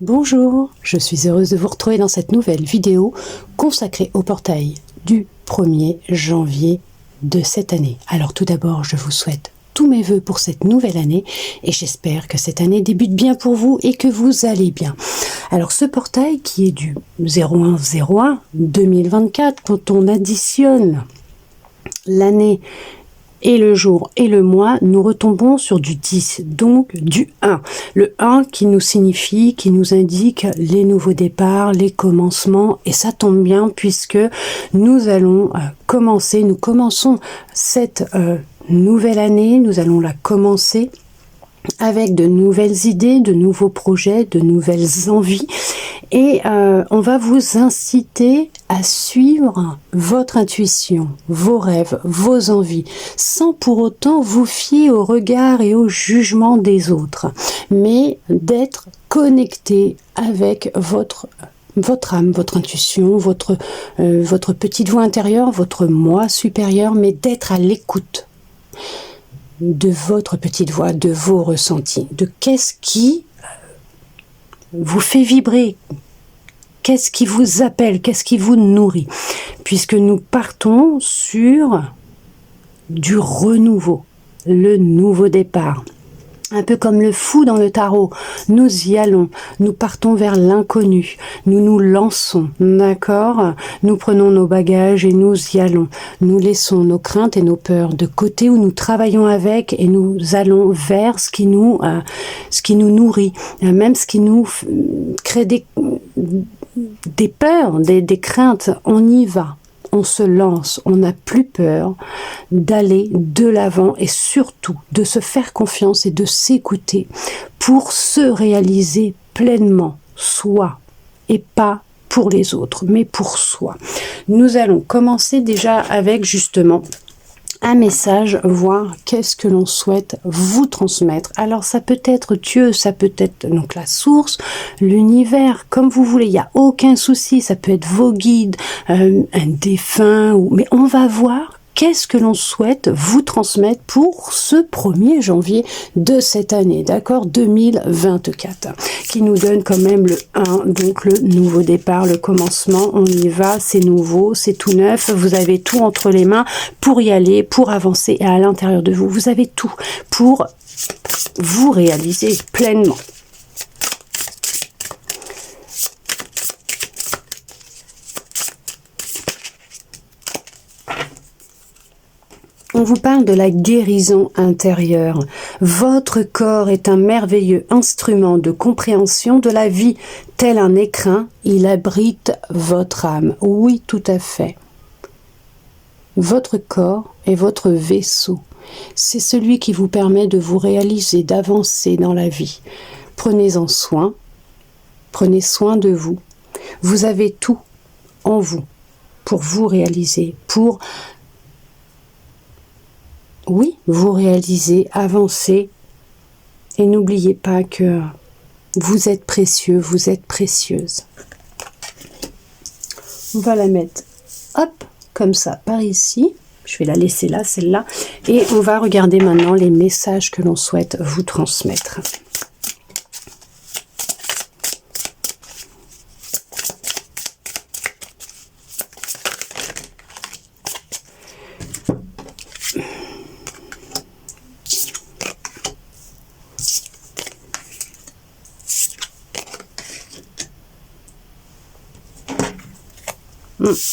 Bonjour, je suis heureuse de vous retrouver dans cette nouvelle vidéo consacrée au portail du 1er janvier de cette année. Alors tout d'abord, je vous souhaite tous mes vœux pour cette nouvelle année et j'espère que cette année débute bien pour vous et que vous allez bien. Alors ce portail qui est du 01/01 2024, quand on additionne l'année et le jour et le mois, nous retombons sur du 10, donc du 1. Le 1 qui nous signifie, qui nous indique les nouveaux départs, les commencements, et ça tombe bien puisque nous allons nous commençons cette nouvelle année, nous allons la commencer avec de nouvelles idées, de nouveaux projets, de nouvelles envies. Et on va vous inciter à suivre votre intuition, vos rêves, vos envies, sans pour autant vous fier au regard et au jugement des autres, mais d'être connecté avec votre âme, votre intuition, votre petite voix intérieure, votre moi supérieur, mais d'être à l'écoute de votre petite voix, de vos ressentis, de qu'est-ce qui vous fait vibrer, qu'est-ce qui vous appelle, qu'est-ce qui vous nourrit, puisque nous partons sur du renouveau, le nouveau départ. Un peu comme le fou dans le tarot, nous y allons, nous partons vers l'inconnu, nous nous lançons, d'accord? Nous prenons nos bagages et nous y allons. Nous laissons nos craintes et nos peurs de côté où nous travaillons avec et nous allons vers ce qui nous nourrit, même ce qui nous crée des peurs, des craintes. On y va. On se lance, on n'a plus peur d'aller de l'avant et surtout de se faire confiance et de s'écouter pour se réaliser pleinement, soi, et pas pour les autres, mais pour soi. Nous allons commencer déjà avec justement un message, voir qu'est-ce que l'on souhaite vous transmettre. Alors ça peut être Dieu, ça peut être donc la source, l'univers, comme vous voulez, il n'y a aucun souci, ça peut être vos guides, un défunt, mais on va voir qu'est-ce que l'on souhaite vous transmettre pour ce 1er janvier de cette année, d'accord, 2024, qui nous donne quand même le 1, donc le nouveau départ, le commencement, on y va, c'est nouveau, c'est tout neuf, vous avez tout entre les mains pour y aller, pour avancer, et à l'intérieur de vous, vous avez tout pour vous réaliser pleinement. On vous parle de la guérison intérieure. Votre corps est un merveilleux instrument de compréhension de la vie. Tel un écrin, il abrite votre âme. Oui, tout à fait. Votre corps est votre vaisseau. C'est celui qui vous permet de vous réaliser, d'avancer dans la vie. Prenez-en soin. Prenez soin de vous. Vous avez tout en vous pour vous réaliser, pour vous réalisez, avancez et n'oubliez pas que vous êtes précieux, vous êtes précieuse. On va la mettre, hop, comme ça, par ici. Je vais la laisser là, celle-là. Et on va regarder maintenant les messages que l'on souhaite vous transmettre.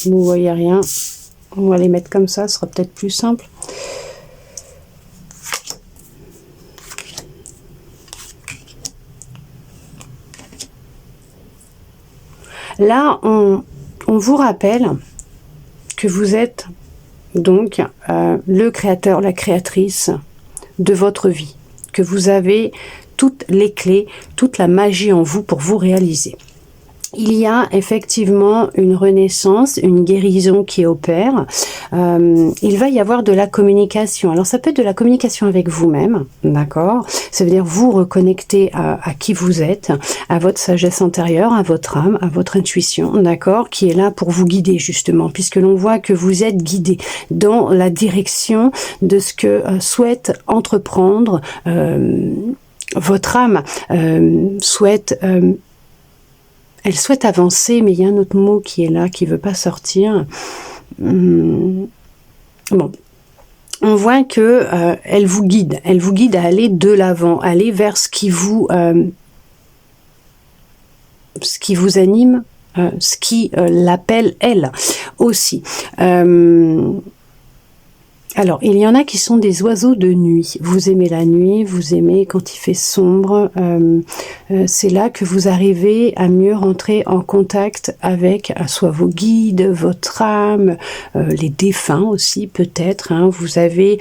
Vous voyez rien, on va les mettre comme ça, ce sera peut-être plus simple. Là, on vous rappelle que vous êtes donc le créateur, la créatrice de votre vie, que vous avez toutes les clés, toute la magie en vous pour vous réaliser. Il y a effectivement une renaissance, une guérison qui opère. Il va y avoir de la communication. Alors ça peut être de la communication avec vous-même, d'accord? Ça veut dire vous reconnecter à qui vous êtes, à votre sagesse intérieure, à votre âme, à votre intuition, d'accord? Qui est là pour vous guider justement, puisque l'on voit que vous êtes guidé dans la direction de ce que souhaite entreprendre votre âme, souhaite elle souhaite avancer, mais il y a un autre mot qui est là, qui ne veut pas sortir. Bon, on voit que elle vous guide à aller de l'avant, aller vers ce qui vous anime, ce qui l'appelle elle aussi. Alors, il y en a qui sont des oiseaux de nuit. Vous aimez la nuit, vous aimez quand il fait sombre. C'est là que vous arrivez à mieux rentrer en contact avec soit vos guides, votre âme, les défunts aussi peut-être. Hein. Vous avez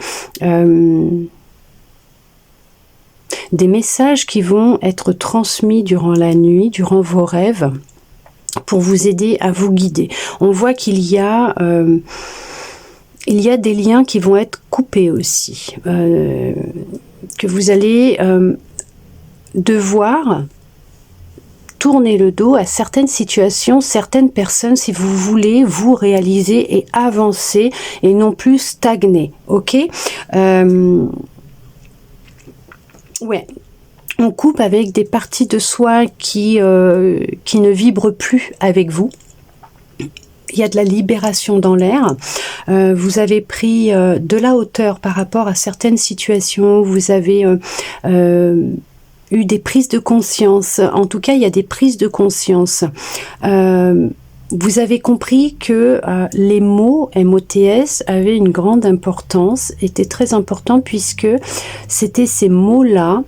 des messages qui vont être transmis durant la nuit, durant vos rêves, pour vous aider à vous guider. On voit qu'il y a des liens qui vont être coupés aussi, que vous allez devoir tourner le dos à certaines situations, certaines personnes, si vous voulez vous réaliser et avancer et non plus stagner, ok? Ouais. On coupe avec des parties de soi qui ne vibrent plus avec vous. Il y a de la libération dans l'air. Vous avez pris de la hauteur par rapport à certaines situations. Vous avez eu des prises de conscience. En tout cas, il y a des prises de conscience. Vous avez compris que les mots MOTS avaient une grande importance, étaient très importants puisque c'était ces mots-là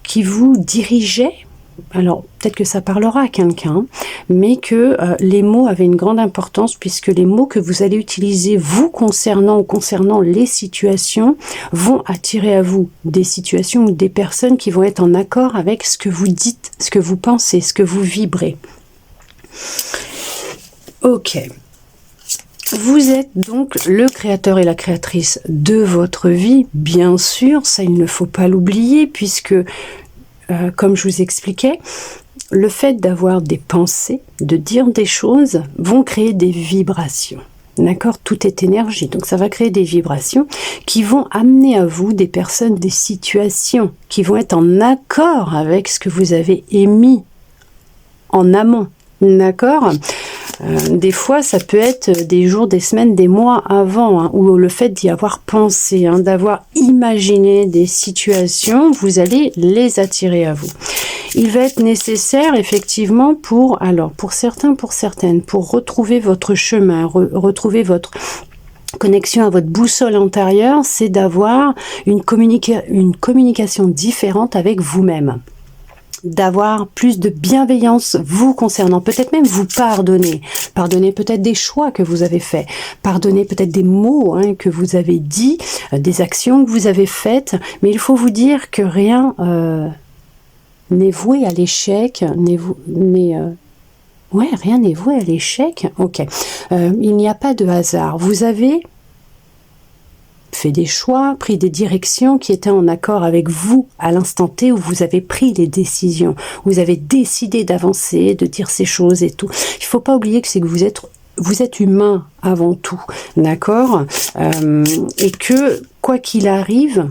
qui vous dirigeaient. Alors, peut-être que ça parlera à quelqu'un, mais que les mots avaient une grande importance puisque les mots que vous allez utiliser vous concernant ou concernant les situations vont attirer à vous des situations ou des personnes qui vont être en accord avec ce que vous dites, ce que vous pensez, ce que vous vibrez. Ok. Vous êtes donc le créateur et la créatrice de votre vie, bien sûr, ça il ne faut pas l'oublier puisque comme je vous expliquais, le fait d'avoir des pensées, de dire des choses, vont créer des vibrations. D'accord? Tout est énergie, donc ça va créer des vibrations qui vont amener à vous des personnes, des situations qui vont être en accord avec ce que vous avez émis en amont. D'accord? Des fois, ça peut être des jours, des semaines, des mois avant, hein, ou le fait d'y avoir pensé, hein, d'avoir imaginé des situations, vous allez les attirer à vous. Il va être nécessaire, effectivement, pour certains, pour certaines, pour retrouver votre chemin, retrouver votre connexion à votre boussole intérieure, c'est d'avoir une communication différente avec vous-même. D'avoir plus de bienveillance vous concernant, peut-être même vous pardonner peut-être des choix que vous avez faits, pardonner peut-être des mots que vous avez dit, des actions que vous avez faites, mais il faut vous dire que rien n'est voué à l'échec, rien n'est voué à l'échec, ok, il n'y a pas de hasard, vous avez fait des choix, pris des directions qui étaient en accord avec vous à l'instant T où vous avez pris les décisions. Vous avez décidé d'avancer, de dire ces choses et tout. Il ne faut pas oublier que c'est que vous êtes humain avant tout, d'accord? Et que, quoi qu'il arrive,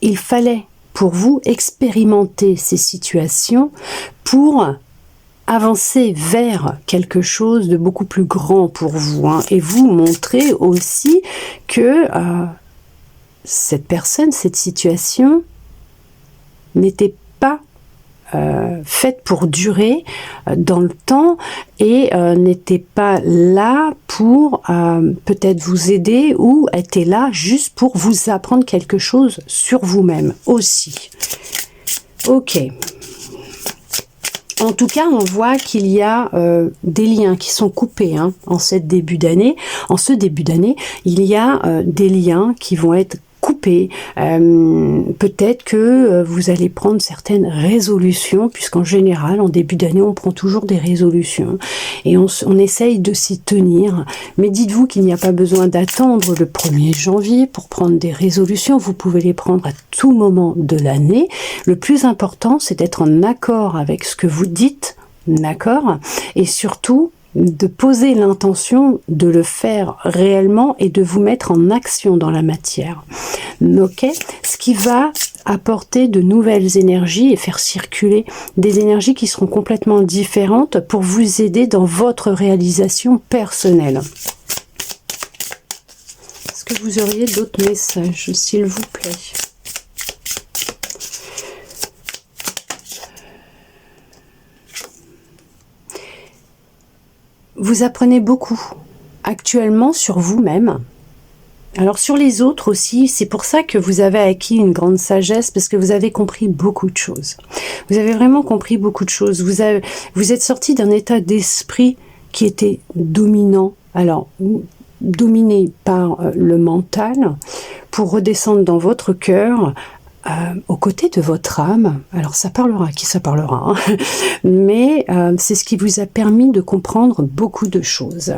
il fallait pour vous expérimenter ces situations pour avancer vers quelque chose de beaucoup plus grand pour vous, hein, et vous montrer aussi que cette personne, cette situation n'était pas faite pour durer dans le temps et n'était pas là pour peut-être vous aider ou était là juste pour vous apprendre quelque chose sur vous-même aussi. Ok. En tout cas, on voit qu'il y a des liens qui sont coupés en ce début d'année. En ce début d'année, il y a des liens qui vont être coupés. Peut-être que vous allez prendre certaines résolutions, puisqu'en général, en début d'année, on prend toujours des résolutions et on essaye de s'y tenir. Mais dites-vous qu'il n'y a pas besoin d'attendre le 1er janvier pour prendre des résolutions. Vous pouvez les prendre à tout moment de l'année. Le plus important, c'est d'être en accord avec ce que vous dites, d'accord? Et surtout, de poser l'intention de le faire réellement et de vous mettre en action dans la matière. Ok, ce qui va apporter de nouvelles énergies et faire circuler des énergies qui seront complètement différentes pour vous aider dans votre réalisation personnelle. Est-ce que vous auriez d'autres messages, s'il vous plaît? Vous apprenez beaucoup actuellement sur vous-même. Alors sur les autres aussi, c'est pour ça que vous avez acquis une grande sagesse, parce que vous avez compris beaucoup de choses. Vous avez vraiment compris beaucoup de choses. Vous êtes sorti d'un état d'esprit qui était dominant, alors dominé par le mental, pour redescendre dans votre cœur, aux côtés de votre âme. Alors ça parlera, qui ça parlera, hein, mais c'est ce qui vous a permis de comprendre beaucoup de choses.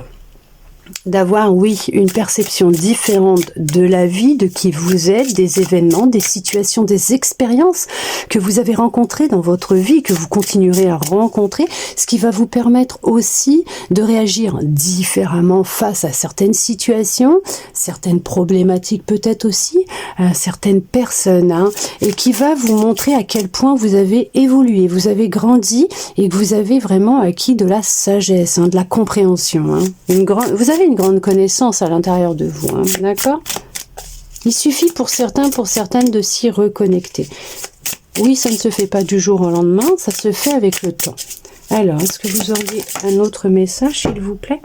D'avoir, oui, une perception différente de la vie, de qui vous êtes, des événements, des situations, des expériences que vous avez rencontrées dans votre vie, que vous continuerez à rencontrer, ce qui va vous permettre aussi de réagir différemment face à certaines situations, certaines problématiques peut-être aussi, certaines personnes, hein, et qui va vous montrer à quel point vous avez évolué, vous avez grandi et que vous avez vraiment acquis de la sagesse, hein, de la compréhension. Hein. Vous avez une grande connaissance à l'intérieur de vous, hein, d'accord? Il suffit pour certains, pour certaines de s'y reconnecter. Oui, ça ne se fait pas du jour au lendemain, ça se fait avec le temps. Alors, est-ce que vous auriez un autre message, s'il vous plaît?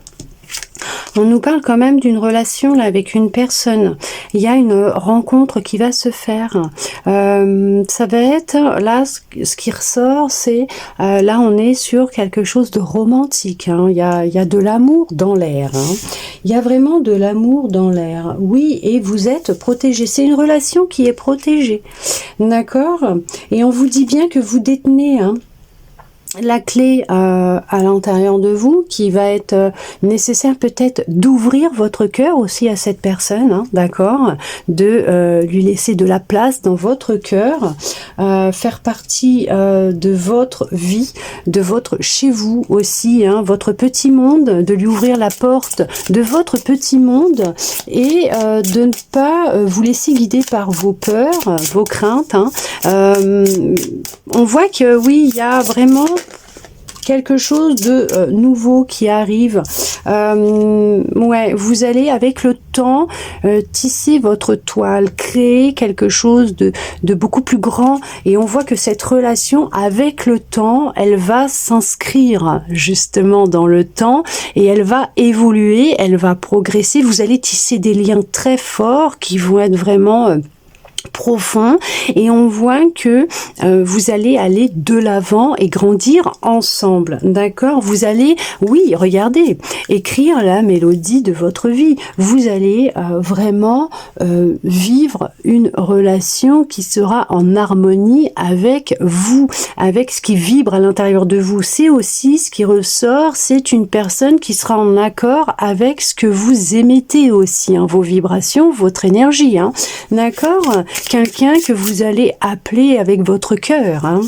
On nous parle quand même d'une relation là avec une personne. Il y a une rencontre qui va se faire. Ça va être là, ce qui ressort, c'est là on est sur quelque chose de romantique. Hein. Il y a de l'amour dans l'air. Hein. Il y a vraiment de l'amour dans l'air. Oui, et vous êtes protégé. C'est une relation qui est protégée, d'accord. Et on vous dit bien que vous détenez, hein, la clé à l'intérieur de vous, qui va être nécessaire peut-être d'ouvrir votre cœur aussi à cette personne, hein, d'accord, de lui laisser de la place dans votre cœur, faire partie de votre vie, de votre chez vous aussi, hein, votre petit monde, de lui ouvrir la porte de votre petit monde et de ne pas vous laisser guider par vos peurs, vos craintes. Hein. On voit que oui, il y a vraiment quelque chose de nouveau qui arrive. Ouais, vous allez avec le temps tisser votre toile, créer quelque chose de beaucoup plus grand, et on voit que cette relation avec le temps, elle va s'inscrire justement dans le temps et elle va évoluer, elle va progresser. Vous allez tisser des liens très forts qui vont être vraiment profond, et on voit que vous allez aller de l'avant et grandir ensemble, d'accord. Vous allez, oui, regardez, écrire la mélodie de votre vie. Vous allez vraiment vivre une relation qui sera en harmonie avec vous, avec ce qui vibre à l'intérieur de vous. C'est aussi ce qui ressort, c'est une personne qui sera en accord avec ce que vous émettez aussi, hein, vos vibrations, votre énergie, hein, d'accord. Quelqu'un que vous allez appeler avec votre cœur. Hein.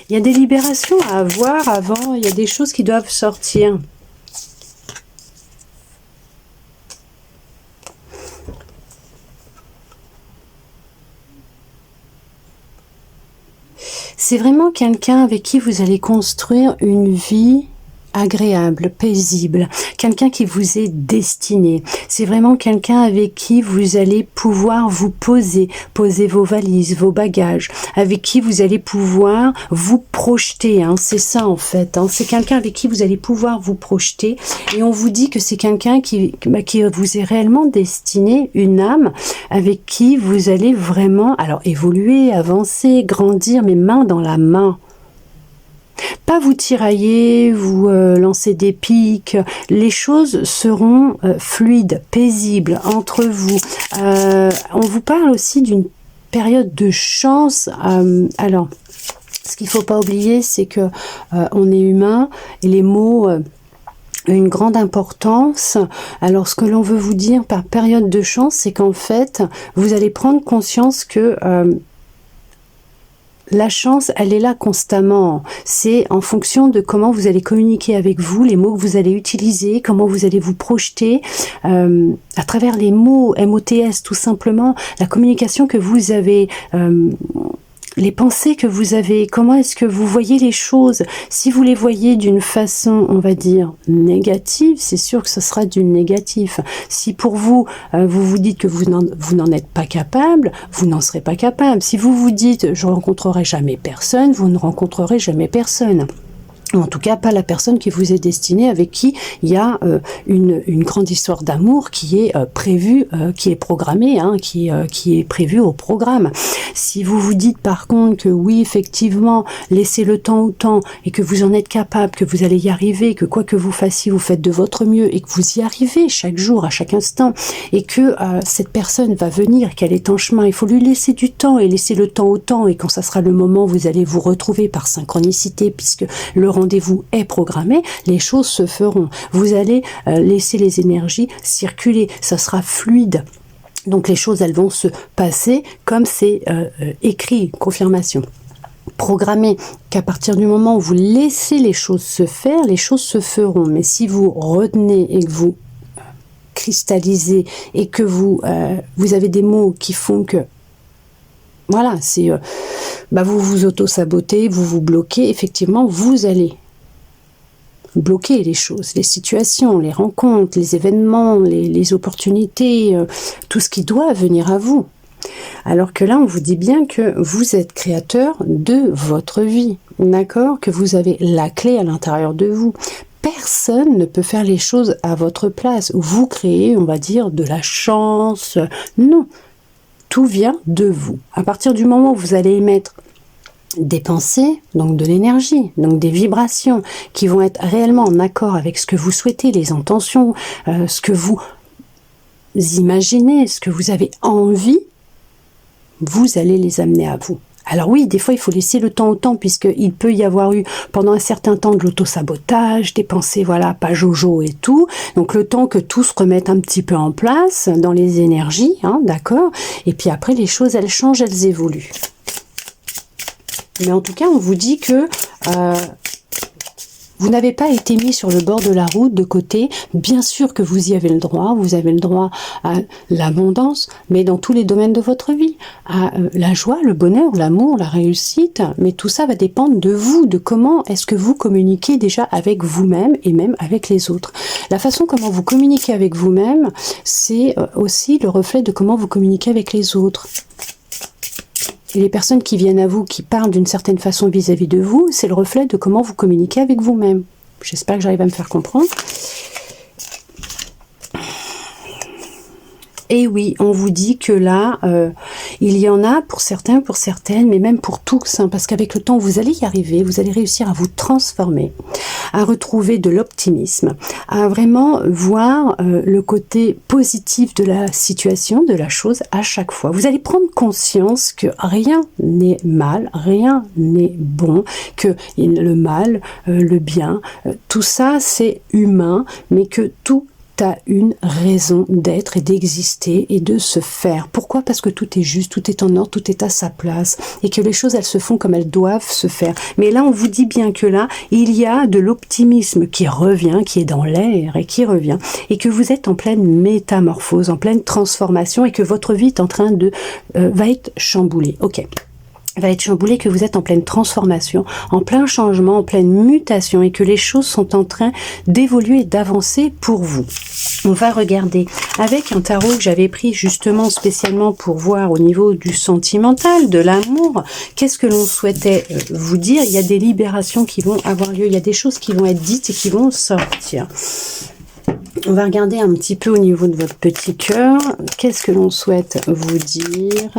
Il y a des libérations à avoir avant, il y a des choses qui doivent sortir. C'est vraiment quelqu'un avec qui vous allez construire une vie agréable, paisible, quelqu'un qui vous est destiné. C'est vraiment quelqu'un avec qui vous allez pouvoir vous poser vos valises, vos bagages, avec qui vous allez pouvoir vous projeter. Hein. C'est ça en fait. Hein. C'est quelqu'un avec qui vous allez pouvoir vous projeter. Et on vous dit que c'est quelqu'un qui vous est réellement destiné, une âme avec qui vous allez vraiment, alors évoluer, avancer, grandir, mais main dans la main. Pas vous tirailler, vous lancer des pics. Les choses seront fluides, paisibles entre vous. On vous parle aussi d'une période de chance. Alors, ce qu'il ne faut pas oublier, c'est que on est humain et les mots une grande importance. Alors ce que l'on veut vous dire par période de chance, c'est qu'en fait, vous allez prendre conscience que la chance, elle est là constamment. C'est en fonction de comment vous allez communiquer avec vous, les mots que vous allez utiliser, comment vous allez vous projeter à travers les mots, MOTS tout simplement, la communication que vous avez, les pensées que vous avez, comment est-ce que vous voyez les choses. Si vous les voyez d'une façon, on va dire, négative, c'est sûr que ce sera du négatif. Si pour vous, vous vous dites que vous n'en êtes pas capable, vous n'en serez pas capable. Si vous vous dites, je ne rencontrerai jamais personne, vous ne rencontrerez jamais personne. En tout cas, pas la personne qui vous est destinée, avec qui il y a une grande histoire d'amour qui est prévue, qui est programmée, hein, qui est prévue au programme. Si vous vous dites par contre que oui, effectivement, laissez le temps au temps et que vous en êtes capable, que vous allez y arriver, que quoi que vous fassiez, vous faites de votre mieux et que vous y arrivez chaque jour, à chaque instant, et que cette personne va venir, qu'elle est en chemin, il faut lui laisser du temps et laisser le temps au temps, et quand ça sera le moment, vous allez vous retrouver par synchronicité, puisque le rendez-vous est programmé, les choses se feront. Vous allez laisser les énergies circuler, ça sera fluide. Donc les choses, elles vont se passer comme c'est écrit, confirmation. Programmez qu'à partir du moment où vous laissez les choses se faire, les choses se feront. Mais si vous retenez et que vous cristallisez et que vous avez des mots qui font que voilà, c'est vous vous auto-sabotez, vous vous bloquez, effectivement, vous allez bloquer les choses, les situations, les rencontres, les événements, les opportunités, tout ce qui doit venir à vous. Alors que là, on vous dit bien que vous êtes créateur de votre vie, d'accord? Que vous avez la clé à l'intérieur de vous. Personne ne peut faire les choses à votre place. Vous créez, on va dire, de la chance. Non. Tout vient de vous. À partir du moment où vous allez émettre des pensées, donc de l'énergie, donc des vibrations qui vont être réellement en accord avec ce que vous souhaitez, les intentions, ce que vous imaginez, ce que vous avez envie, vous allez les amener à vous. Alors oui, des fois, il faut laisser le temps au temps, puisqu'il peut y avoir eu pendant un certain temps de l'auto-sabotage, des pensées, voilà, pas jojo et tout. Donc le temps que tout se remette un petit peu en place dans les énergies, hein, d'accord? Et puis après, les choses, elles changent, elles évoluent. Mais en tout cas, on vous dit que vous n'avez pas été mis sur le bord de la route, de côté. Bien sûr que vous y avez le droit. Vous avez le droit à l'abondance, mais dans tous les domaines de votre vie. À la joie, le bonheur, l'amour, la réussite. Mais tout ça va dépendre de vous, de comment est-ce que vous communiquez déjà avec vous-même et même avec les autres. La façon comment vous communiquez avec vous-même, c'est aussi le reflet de comment vous communiquez avec les autres. Et les personnes qui viennent à vous, qui parlent d'une certaine façon vis-à-vis de vous, c'est le reflet de comment vous communiquez avec vous-même. J'espère que j'arrive à me faire comprendre. Et oui, on vous dit que là, il y en a pour certains, pour certaines, mais même pour tous, hein, parce qu'avec le temps, vous allez y arriver, vous allez réussir à vous transformer, à retrouver de l'optimisme, à vraiment voir le côté positif de la situation, de la chose à chaque fois. Vous allez prendre conscience que rien n'est mal, rien n'est bon, que le mal, le bien, tout ça c'est humain, mais que tout a une raison d'être et d'exister et de se faire. Pourquoi? Parce que tout est juste, tout est en ordre, tout est à sa place et que les choses, elles se font comme elles doivent se faire. Mais là, on vous dit bien que là, il y a de l'optimisme qui revient, qui est dans l'air et qui revient, et que vous êtes en pleine métamorphose, en pleine transformation, et que votre vie est en train de va être chamboulée. Ok. Va être chamboulé, que vous êtes en pleine transformation, en plein changement, en pleine mutation, et que les choses sont en train d'évoluer et d'avancer pour vous. On va regarder avec un tarot que j'avais pris justement spécialement pour voir au niveau du sentimental, de l'amour, qu'est-ce que l'on souhaitait vous dire. Il y a des libérations qui vont avoir lieu, il y a des choses qui vont être dites et qui vont sortir. On va regarder un petit peu au niveau de votre petit cœur, qu'est-ce que l'on souhaite vous dire.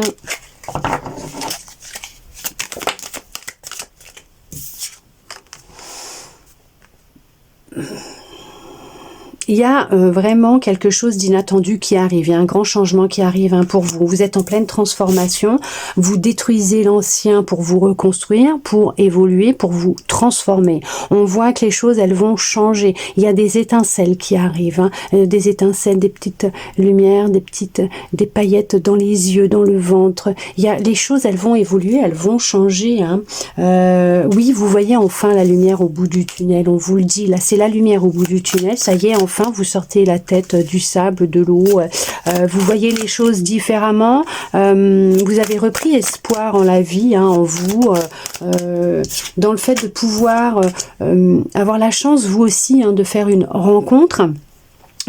il y a vraiment quelque chose d'inattendu qui arrive, il y a un grand changement qui arrive pour vous. Vous êtes en pleine transformation, vous détruisez l'ancien pour vous reconstruire, pour évoluer, pour vous transformer. On voit que les choses, elles vont changer. Il y a des étincelles qui arrivent, des étincelles, des petites lumières, des paillettes dans les yeux, dans le ventre. Les choses, elles vont évoluer, elles vont changer. Oui, vous voyez enfin la lumière au bout du tunnel, on vous le dit. Là, c'est la lumière au bout du tunnel. Ça y est, enfin, vous sortez la tête du sable, de l'eau. Vous voyez les choses différemment. Vous avez repris espoir en la vie, en vous, dans le fait de pouvoir avoir la chance, vous aussi, de faire une rencontre.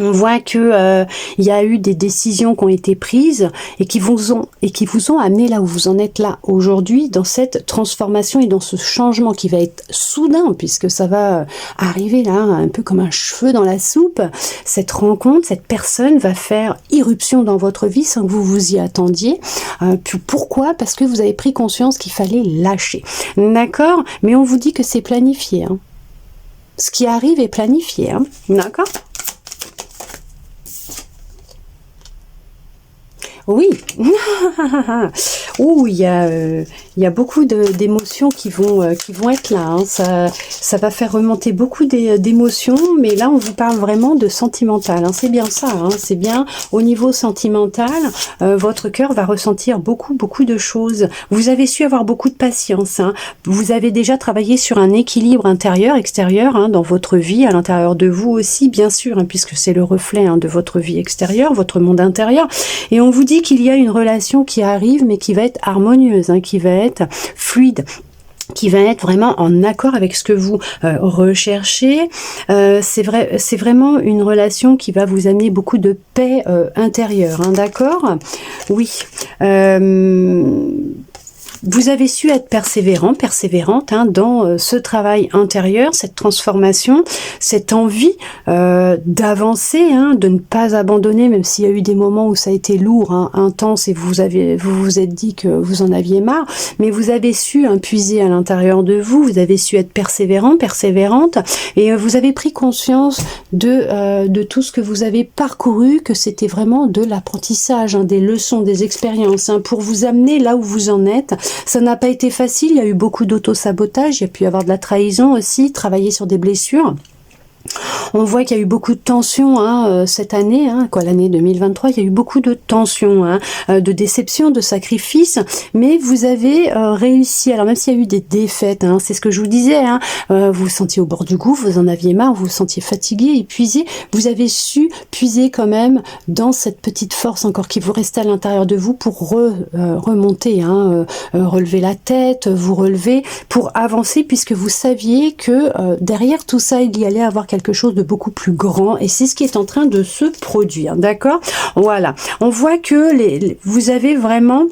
On voit que il y a eu des décisions qui ont été prises et qui vous ont amené là où vous en êtes là aujourd'hui, dans cette transformation et dans ce changement qui va être soudain, puisque ça va arriver là, un peu comme un cheveu dans la soupe. Cette rencontre, cette personne va faire irruption dans votre vie sans que vous vous y attendiez. Pourquoi? Parce que vous avez pris conscience qu'il fallait lâcher. D'accord? Mais on vous dit que c'est planifié. Ce qui arrive est planifié. D'accord? Oui, ouh, il y a beaucoup d'émotions qui vont être là. Ça va faire remonter beaucoup d'émotions, mais là on vous parle vraiment de sentimental. C'est bien ça. C'est bien au niveau sentimental. Votre cœur va ressentir beaucoup de choses. Vous avez su avoir beaucoup de patience. Vous avez déjà travaillé sur un équilibre intérieur-extérieur dans votre vie, à l'intérieur de vous aussi, bien sûr, puisque c'est le reflet de votre vie extérieure, votre monde intérieur. Et on vous dit qu'il y a une relation qui arrive, mais qui va être harmonieuse, qui va être fluide, qui va être vraiment en accord avec ce que vous recherchez. C'est vraiment une relation qui va vous amener beaucoup de paix intérieure, d'accord? Oui. Vous avez su être persévérante dans ce travail intérieur, cette transformation, cette envie d'avancer, de ne pas abandonner, même s'il y a eu des moments où ça a été lourd, intense, et vous vous êtes dit que vous en aviez marre, mais vous avez su puiser à l'intérieur de vous, vous avez su être persévérante, et vous avez pris conscience de tout ce que vous avez parcouru, que c'était vraiment de l'apprentissage, des leçons, des expériences, pour vous amener là où vous en êtes. Ça n'a pas été facile, il y a eu beaucoup d'auto-sabotage, il y a pu y avoir de la trahison aussi, travailler sur des blessures. On voit qu'il y a eu beaucoup de tensions cette année, l'année 2023, il y a eu beaucoup de tensions, de déceptions, de sacrifices, mais vous avez réussi. Alors même s'il y a eu des défaites, c'est ce que je vous disais, vous vous sentiez au bord du gouffre, vous en aviez marre, vous vous sentiez fatigué, épuisé, vous avez su puiser quand même dans cette petite force encore qui vous restait à l'intérieur de vous pour remonter, relever la tête, vous relever pour avancer, puisque vous saviez que derrière tout ça, il y allait avoir quelque chose de beaucoup plus grand, et c'est ce qui est en train de se produire, d'accord? Voilà, on voit que vous avez vraiment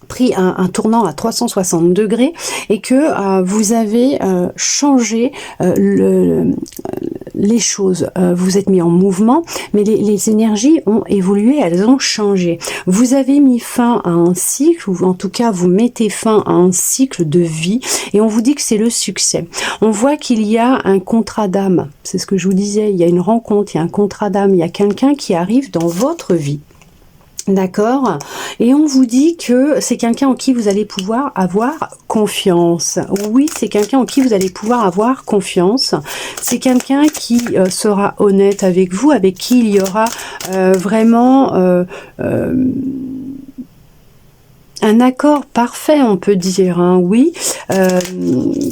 pris un tournant à 360 degrés et que vous avez changé les choses. Vous êtes mis en mouvement, mais les énergies ont évolué, elles ont changé. Vous avez mis fin à un cycle, ou en tout cas vous mettez fin à un cycle de vie, et on vous dit que c'est le succès. On voit qu'il y a un contrat d'âme, c'est ce que je vous disais, il y a une rencontre, il y a un contrat d'âme, il y a quelqu'un qui arrive dans votre vie. D'accord? Et on vous dit que c'est quelqu'un en qui vous allez pouvoir avoir confiance. Oui, c'est quelqu'un en qui vous allez pouvoir avoir confiance. C'est quelqu'un qui sera honnête avec vous, avec qui il y aura vraiment un accord parfait, on peut dire, oui.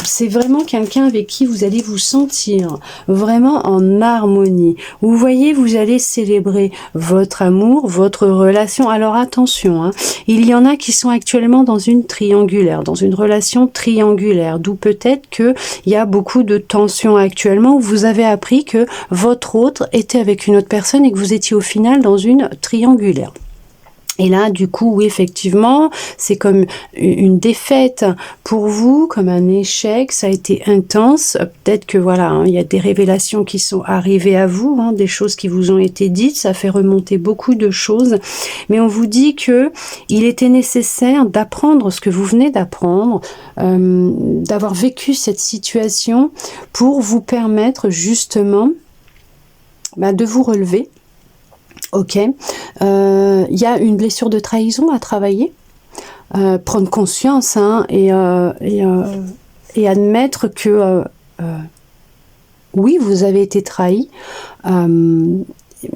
C'est vraiment quelqu'un avec qui vous allez vous sentir vraiment en harmonie. Vous voyez, vous allez célébrer votre amour, votre relation. Alors attention, il y en a qui sont actuellement dans une triangulaire, dans une relation triangulaire, d'où peut-être qu'il y a beaucoup de tensions actuellement, où vous avez appris que votre autre était avec une autre personne et que vous étiez au final dans une triangulaire. Et là, du coup, oui, effectivement, c'est comme une défaite pour vous, comme un échec, ça a été intense. Peut-être que voilà, il y a des révélations qui sont arrivées à vous, des choses qui vous ont été dites, ça fait remonter beaucoup de choses. Mais on vous dit que il était nécessaire d'apprendre ce que vous venez d'apprendre, d'avoir vécu cette situation pour vous permettre justement de vous relever. Ok. Il y a une blessure de trahison à travailler. Prendre conscience et admettre que oui, vous avez été trahi,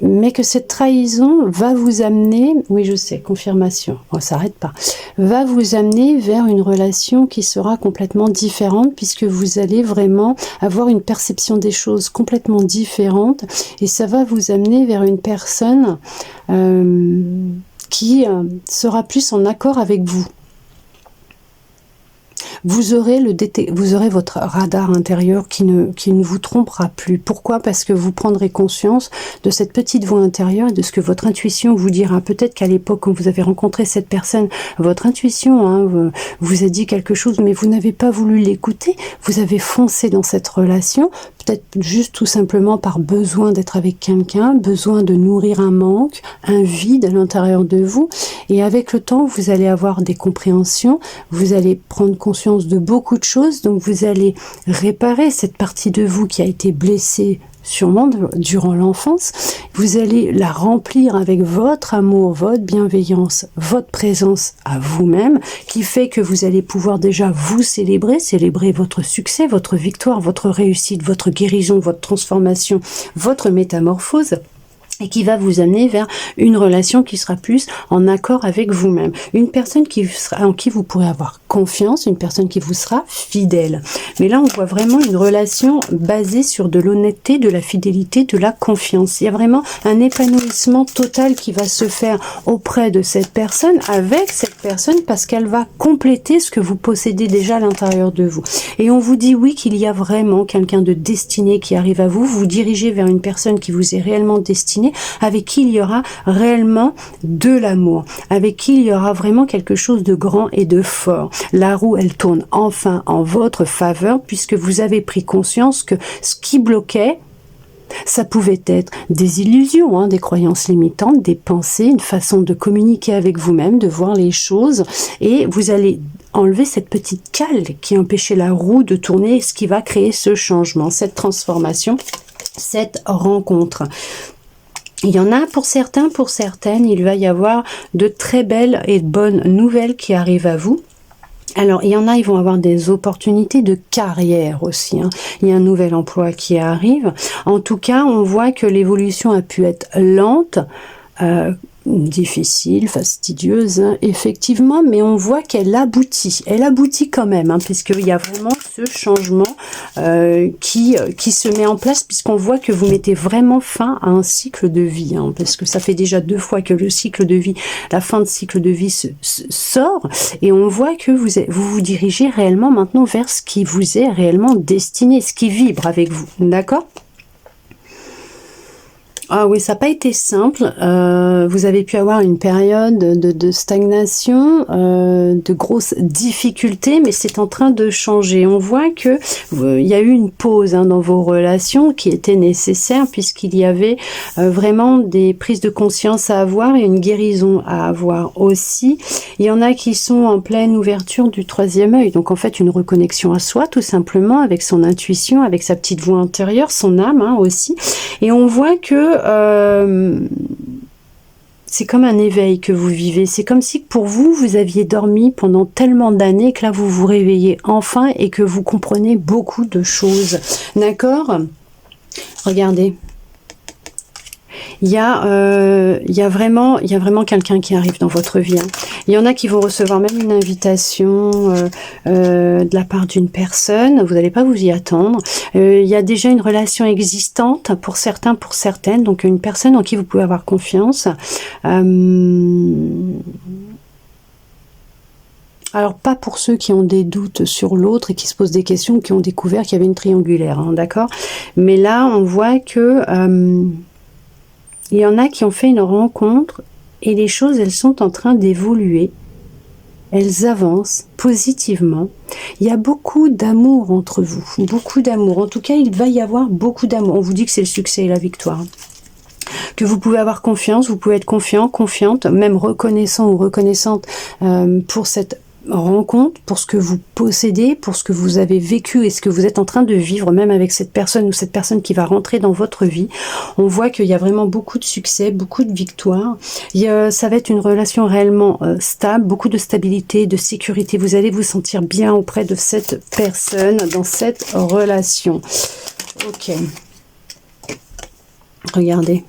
mais que cette trahison va vous amener, oui je sais, confirmation, on s'arrête pas, va vous amener vers une relation qui sera complètement différente, puisque vous allez vraiment avoir une perception des choses complètement différente, et ça va vous amener vers une personne qui sera plus en accord avec vous. Vous aurez votre radar intérieur qui ne vous trompera plus. Pourquoi? Parce que vous prendrez conscience de cette petite voix intérieure et de ce que votre intuition vous dira. Peut-être qu'à l'époque, quand vous avez rencontré cette personne, votre intuition vous a dit quelque chose, mais vous n'avez pas voulu l'écouter. Vous avez foncé dans cette relation, peut-être juste tout simplement par besoin d'être avec quelqu'un, besoin de nourrir un manque, un vide à l'intérieur de vous. Et avec le temps, vous allez avoir des compréhensions, vous allez prendre conscience de beaucoup de choses, donc vous allez réparer cette partie de vous qui a été blessée sûrement durant l'enfance. Vous allez la remplir avec votre amour, votre bienveillance, votre présence à vous-même, qui fait que vous allez pouvoir déjà vous célébrer votre succès, votre victoire, votre réussite, votre guérison, votre transformation, votre métamorphose, et qui va vous amener vers une relation qui sera plus en accord avec vous-même. Une personne en qui vous pourrez avoir confiance, une personne qui vous sera fidèle. Mais là, on voit vraiment une relation basée sur de l'honnêteté, de la fidélité, de la confiance. Il y a vraiment un épanouissement total qui va se faire auprès de cette personne, avec cette personne, parce qu'elle va compléter ce que vous possédez déjà à l'intérieur de vous. Et on vous dit oui qu'il y a vraiment quelqu'un de destiné qui arrive à vous. Vous dirigez vers une personne qui vous est réellement destinée, avec qui il y aura réellement de l'amour, avec qui il y aura vraiment quelque chose de grand et de fort. La roue, elle tourne enfin en votre faveur, puisque vous avez pris conscience que ce qui bloquait, ça pouvait être des illusions, des croyances limitantes, des pensées, une façon de communiquer avec vous-même, de voir les choses, et vous allez enlever cette petite cale qui empêchait la roue de tourner, ce qui va créer ce changement, cette transformation, cette rencontre. Il y en a pour certains, pour certaines, il va y avoir de très belles et bonnes nouvelles qui arrivent à vous. Alors, il y en a, ils vont avoir des opportunités de carrière aussi. Il y a un nouvel emploi qui arrive. En tout cas, on voit que l'évolution a pu être lente, difficile, fastidieuse, effectivement, mais on voit qu'elle aboutit. Elle aboutit quand même, puisqu'il y a vraiment ce changement qui se met en place, puisqu'on voit que vous mettez vraiment fin à un cycle de vie, parce que ça fait déjà 2 fois que le cycle de vie, la fin de cycle de vie sort, et on voit que vous dirigez réellement maintenant vers ce qui vous est réellement destiné, ce qui vibre avec vous, d'accord ? Ah oui, ça n'a pas été simple. Vous avez pu avoir une période de stagnation, de grosses difficultés, mais c'est en train de changer. On voit que il y a eu une pause dans vos relations qui était nécessaire, puisqu'il y avait vraiment des prises de conscience à avoir et une guérison à avoir aussi. Il y en a qui sont en pleine ouverture du 3e œil, donc en fait une reconnexion à soi, tout simplement, avec son intuition, avec sa petite voix intérieure, son âme aussi. Et on voit que c'est comme un éveil que vous vivez. C'est comme si pour vous, vous aviez dormi pendant tellement d'années que là, vous vous réveillez enfin et que vous comprenez beaucoup de choses. D'accord ? Regardez. Il y a vraiment quelqu'un qui arrive dans votre vie. Il y en a qui vont recevoir même une invitation de la part d'une personne. Vous n'allez pas vous y attendre. Il y a déjà une relation existante pour certains, pour certaines. Donc une personne en qui vous pouvez avoir confiance. Alors, pas pour ceux qui ont des doutes sur l'autre et qui se posent des questions, qui ont découvert qu'il y avait une triangulaire, d'accord ? Mais là, on voit que il y en a qui ont fait une rencontre et les choses, elles sont en train d'évoluer. Elles avancent positivement. Il y a beaucoup d'amour entre vous, beaucoup d'amour. En tout cas, il va y avoir beaucoup d'amour. On vous dit que c'est le succès et la victoire. Que vous pouvez avoir confiance, vous pouvez être confiant, confiante, même reconnaissant ou reconnaissante pour cette rencontre, pour ce que vous possédez, pour ce que vous avez vécu et ce que vous êtes en train de vivre, même avec cette personne ou cette personne qui va rentrer dans votre vie. On voit qu'il y a vraiment beaucoup de succès, beaucoup de victoires. Ça va être une relation réellement stable, beaucoup de stabilité, de sécurité. Vous allez vous sentir bien auprès de cette personne, dans cette relation. Ok. Regardez.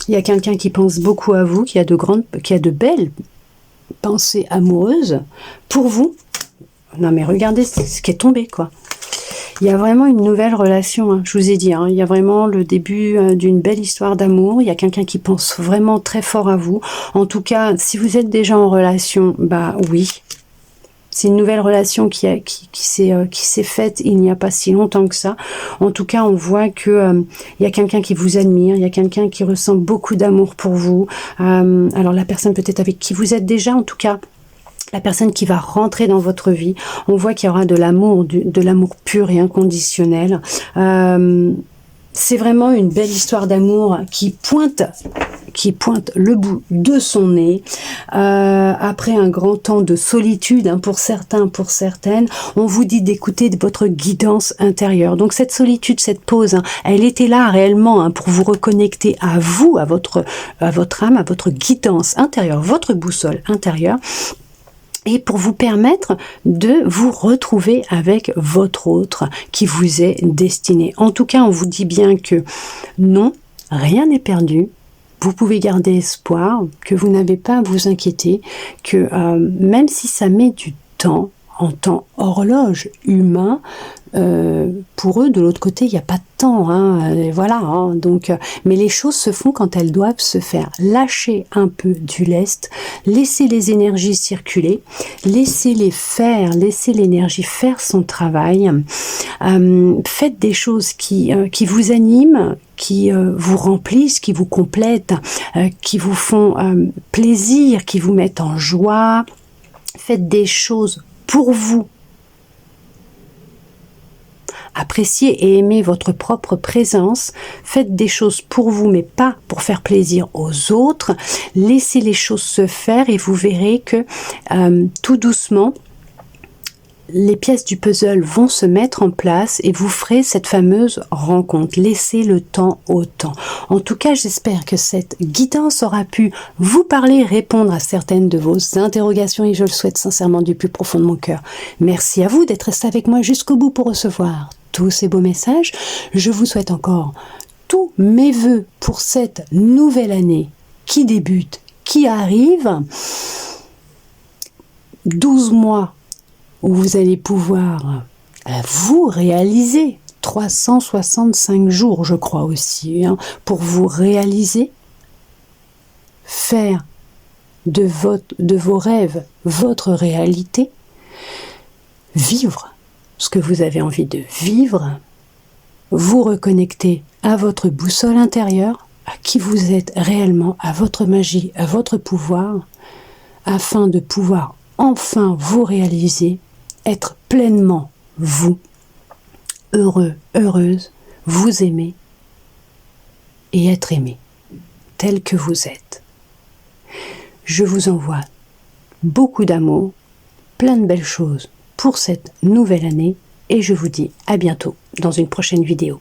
Il y a quelqu'un qui pense beaucoup à vous, qui a de belles pensées amoureuses pour vous. Non mais regardez ce qui est tombé, quoi. Il y a vraiment une nouvelle relation, hein, je vous ai dit, hein, il y a vraiment le début d'une belle histoire d'amour. Il y a quelqu'un qui pense vraiment très fort à vous. En tout cas, si vous êtes déjà en relation, bah oui. C'est une nouvelle relation qui s'est faite il n'y a pas si longtemps que ça. En tout cas, on voit que il y a quelqu'un qui vous admire, il y a quelqu'un qui ressent beaucoup d'amour pour vous. Alors la personne peut-être avec qui vous êtes déjà, en tout cas, la personne qui va rentrer dans votre vie, on voit qu'il y aura de l'amour pur et inconditionnel. C'est vraiment une belle histoire d'amour qui pointe le bout de son nez. Après un grand temps de solitude, hein, pour certains, pour certaines, on vous dit d'écouter votre guidance intérieure. Donc cette solitude, cette pause, hein, elle était là réellement, hein, pour vous reconnecter à vous, à votre âme, à votre guidance intérieure, votre boussole intérieure, et pour vous permettre de vous retrouver avec votre autre qui vous est destiné. En tout cas, on vous dit bien que non, rien n'est perdu. Vous pouvez garder espoir, que vous n'avez pas à vous inquiéter, que même si ça met du temps, en temps horloge humain, pour eux, de l'autre côté, il n'y a pas de temps, hein, voilà, hein, donc, mais les choses se font quand elles doivent se faire. Lâchez un peu du lest, laissez les énergies circuler, laissez-les faire, laissez l'énergie faire son travail, faites des choses qui vous animent, qui vous remplissent, qui vous complètent, qui vous font plaisir, qui vous mettent en joie. Faites des choses pour vous. Appréciez et aimez votre propre présence. Faites des choses pour vous, mais pas pour faire plaisir aux autres. Laissez les choses se faire et vous verrez que tout doucement, les pièces du puzzle vont se mettre en place et vous ferez cette fameuse rencontre. Laissez le temps au temps. En tout cas, j'espère que cette guidance aura pu vous parler, répondre à certaines de vos interrogations et je le souhaite sincèrement du plus profond de mon cœur. Merci à vous d'être resté avec moi jusqu'au bout pour recevoir tous ces beaux messages. Je vous souhaite encore tous mes vœux pour cette nouvelle année qui débute, qui arrive. 12 mois où vous allez pouvoir vous réaliser, 365 jours je crois aussi, hein, pour vous réaliser, faire de vos rêves votre réalité, vivre ce que vous avez envie de vivre, vous reconnecter à votre boussole intérieure, à qui vous êtes réellement, à votre magie, à votre pouvoir, afin de pouvoir enfin vous réaliser, être pleinement vous, heureux, heureuse, vous aimer et être aimé, tel que vous êtes. Je vous envoie beaucoup d'amour, plein de belles choses pour cette nouvelle année et je vous dis à bientôt dans une prochaine vidéo.